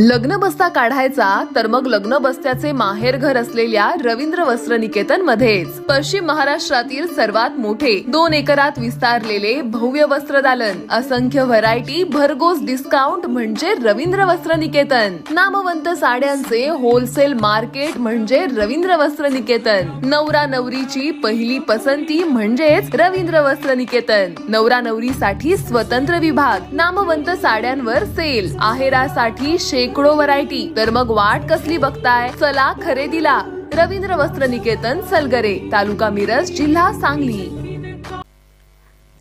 लग्न बस्ता काढायचा तर मग लग्न बस्त्याचे माहेर घर असलेल्या रवींद्र वस्त्र निकेतन मध्येच पश्चिम महाराष्ट्रातील सर्वात मोठे 2 एकरात विस्तारलेले भव्य वस्त्रदालन, असंख्य व्हरायटी, भरघोस डिस्काउंट म्हणजे रवींद्र वस्त्र निकेतन. नामवंत साड्यांचे होलसेल मार्केट म्हणजे रवींद्र वस्त्र निकेतन. नवरा नवरीची पहिली पसंती म्हणजेच रवींद्र वस्त्र निकेतन. नवरा नवरीसाठी स्वतंत्र विभाग, नामवंत साड्यांवर सेल, आहेरासाठी शेकडो व्हरायटी. तर मग वाट कसली बघताय? चला खरेदीला. रवींद्र वस्त्र निकेतन, सलगरे, तालुका मिरज, जिल्हा सांगली.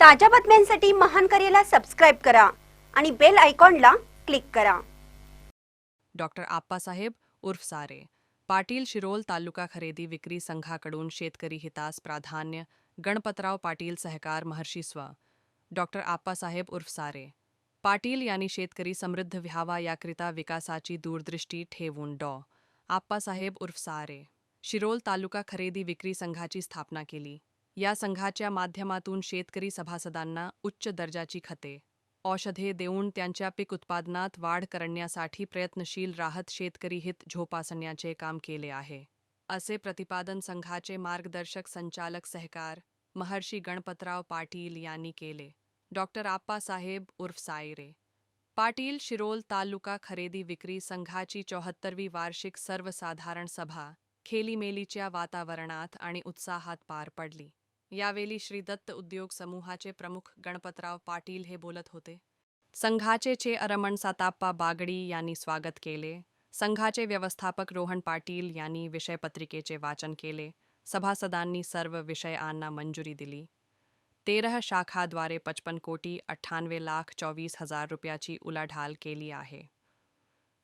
ताज्या बातम्यांसाठी महान करेला सबस्क्राइब करा आणि बेल आयकॉनला क्लिक करा. डॉक्टर आप्पासाहेब उर्फ सारे, पाटील, शिरोळ तालुका खरेदी विक्री संघाकडून शेतकरी हितास प्राधान्य. गणपतराव पाटील, सहकार, महर्षी स्व. डॉक्टर आप्पासाहेब उर्फ सारे पाटील यांनी शेतकरी समृद्ध व्हावा याकरिता विकासाची दूरदृष्टी ठेवून डॉ. आप्पासाहेब उर्फ सारे शिरोळ तालुका खरेदी विक्री संघाची स्थापना केली. या संघाच्या माध्यमातून शेतकरी सभासदांना उच्च दर्जाची खते, औषधे देऊन त्यांच्या पीक उत्पादनात वाढ करण्यासाठी प्रयत्नशील राहत शेतकरी हित जोपासण्याचे काम केले आहे, असे प्रतिपादन संघाचे मार्गदर्शक संचालक सहकार महर्षी गणपतराव पाटील यांनी केले. डॉक्टर आप्पासाहेब उर्फ सायरे पाटील शिरोळ तालुका खरेदी विक्री संघाची 74वी वार्षिक सर्वसाधारण सभा खेलीमेलीच्या वातावरणात आणि उत्साहात पार पडली. यावेळी श्री दत्त उद्योग समूहाचे प्रमुख गणपतराव पाटील हे बोलत होते. संघाचे चेअरमन साताप्पा बागडी यांनी स्वागत केले. संघाचे व्यवस्थापक रोहन पाटील यांनी विषयपत्रिकेचे वाचन केले. सभासदांनी सर्व विषयांना मंजुरी दिली. 13 शाखाद्वारे 55,98,24,000 रुपयाची उलाढाल केली आहे.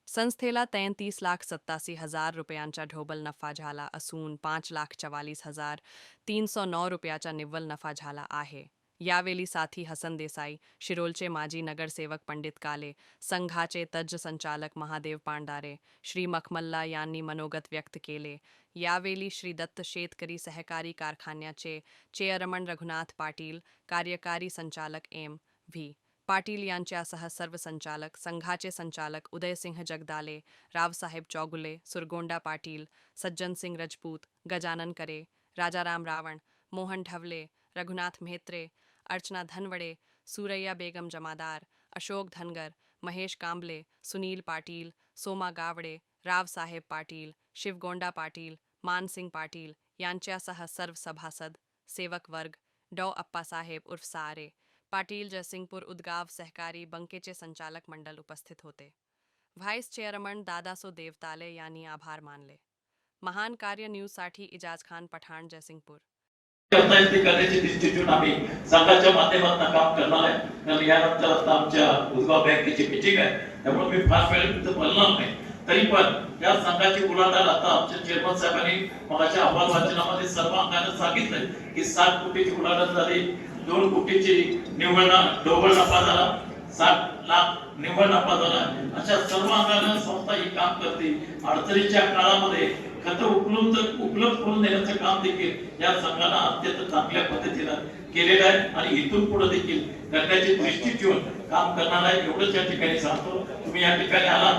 संस्थेला 33,87,000 रुपयांचा ढोबल नफा झाला असून 5,44,309 रुपयाचा निव्वळ नफा झाला आहे. यावेळी साथी हसन देसाई, शिरोलचे माजी नगरसेवक पंडित काले, संघाचे तज्ज्ञ संचालक महादेव पांडारे, श्री मखमल्ला यांनी मनोगत व्यक्त केले. यावेळी श्री दत्त शेतकरी सहकारी कारखान्याचे चेअरमन रघुनाथ पाटील, कार्यकारी संचालक एम. व्ही. पाटील यांच्यासह सर्व संचालक, संघाचे संचालक उदयसिंह जगदाले, रावसाहेब चौगुले, सुरगोंडा पाटील, सज्जनसिंग रजपूत, गजानन करे, राजाराम रावण, मोहन ढवले, रघुनाथ मेहत्रे, अर्चना धनवडे, सुरैया बेगम जमादार, अशोक धनगर, महेश कांबले, सुनील पाटील, सोमा गावडे, रावसाहेब पाटील, शिवगोंडा पाटील, मानसिंग पाटील यांच्यासह सर्व सभासद, सेवक वर्ग, डॉ. आप्पासाहेब उर्फ सारे पाटील, जयसिंगपूर उदगाव सहकारी बँकेचे संचालक मंडळ उपस्थित होते. व्हाईस चेअरमन दादासो देवताले यांनी आभार मानले. महान कार्य न्यूजसाठी इजाज खान पठाण, जयसिंगपूर. करता येईल ते करण्याची दृष्टीतून आम्ही संघाच्या माध्यमातून काम करणार आहे. कारण यानंतर आता आमच्या उदगाव बँकेची मीटिंग आहे, त्यामुळे मी फार वेळ बोलणार नाही. तरी पण या संघाची उलाढाल आता आमच्या चेअरमन साहेबांनी मगाच्या अहवाल वाचनामध्ये सर्व अंगाने सांगितलंय की 7 कोटीची उलाढाल झाली, 2 कोटीची ढोबळ नफा झाला, 7 लाख निव्वळ नफा झाला. अशा सर्व अंगाने संस्था ही काम करते. अडचणीच्या काळामध्ये खत उपलब्ध करून देण्याचं काम देखील या संघाला अत्यंत चांगल्या पद्धतीने केलेलं आहे आणि इथून पुढे देखील करण्याची दृष्टी ठेवून काम करणार आहे. एवढंच या ठिकाणी सांगतो. तुम्ही या ठिकाणी आला,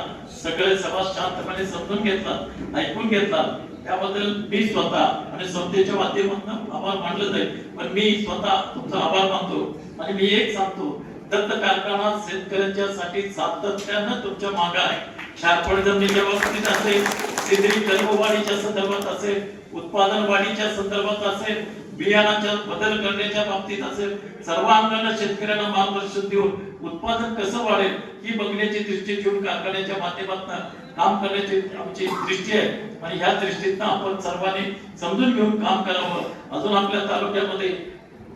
सगळे सभा शांतपणे समजून घेतला, ऐकून घेतला, त्याबद्दल मी स्वतः आणि संस्थेच्या माध्यमातून आभार मानलं जाईल. पण मी स्वतः तुमचा आभार मानतो आणि मी एक सांगतो, दत्त कारखाना शेतकऱ्यांच्यासाठी सातत्यानं तुमच्या मागे आहे. शारपड जमिनीच्या बाबतीत असेल, सेंद्रिय कर्मवाढीच्या संदर्भात असेल, उत्पादन वाढीच्या संदर्भात असेल, बियाणाच्या बदल करण्याच्या बाबतीत असेल, सर्व अंगाने शेतकऱ्यांना मार्गदर्शन देऊन उत्पादन कसं वाढेल ही बघण्याची दृष्टी ठेवून कारखान्याच्या माध्यमातून काम करण्याची आमची दृष्टी आहे आणि ह्या दृष्टीतनं आपण सर्वांनी समजून घेऊन काम करावं. अजून आपल्या तालुक्यामध्ये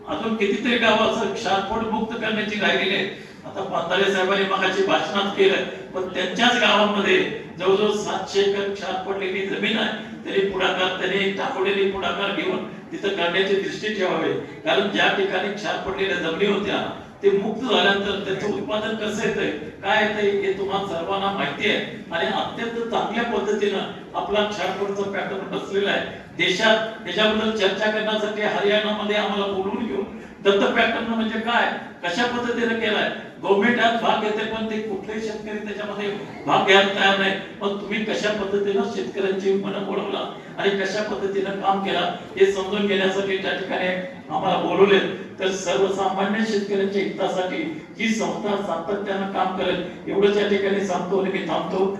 अजून कितीतरी गावं असं क्षारपड मुक्त करण्याची राहिलेली आहे. आता पांधारे साहेबांनी मगाची भाषणात केलं, पण त्यांच्याच गावामध्ये जवळजवळ 700 एकर क्षारपडलेली जमीन आहे. तरी त्यांनी टाकोडेली पुढाकार घेऊन तिथं करण्याची दृष्टी ठेवावी. कारण ज्या ठिकाणी क्षारपडलेल्या जमिनी होत्या ते मुक्त झाल्यानंतर त्याचं उत्पादन कसं येतंय, काय येतंय हे तुम्हाला सर्वांना माहिती आहे आणि अत्यंत चांगल्या पद्धतीनं आपला क्षारपडचा पॅटर्न बसलेला आहे. देशात त्याच्याबद्दल चर्चा करण्यासाठी हरियाणामध्ये आम्हाला बोलवून घेऊन दत्तक पॅटर्न म्हणजे काय, कशा पद्धतीने केलाय. गव्हर्नमेंट आज भाग घेते पण ते कुठलेही शेतकरी त्याच्यामध्ये भाग घ्यायला तयार नाही. पण तुम्ही कशा पद्धतीनं शेतकऱ्यांची मन बोलवला आणि कशा पद्धतीनं काम केला हे समजून घेण्यासाठी त्या ठिकाणी आम्हाला बोलवले. तर सर्वसामान्य शेतकऱ्यांच्या हितासाठी ही संस्था सातत्यानं काम करेल एवढंच या ठिकाणी सांगतो आणि मी थांबतो.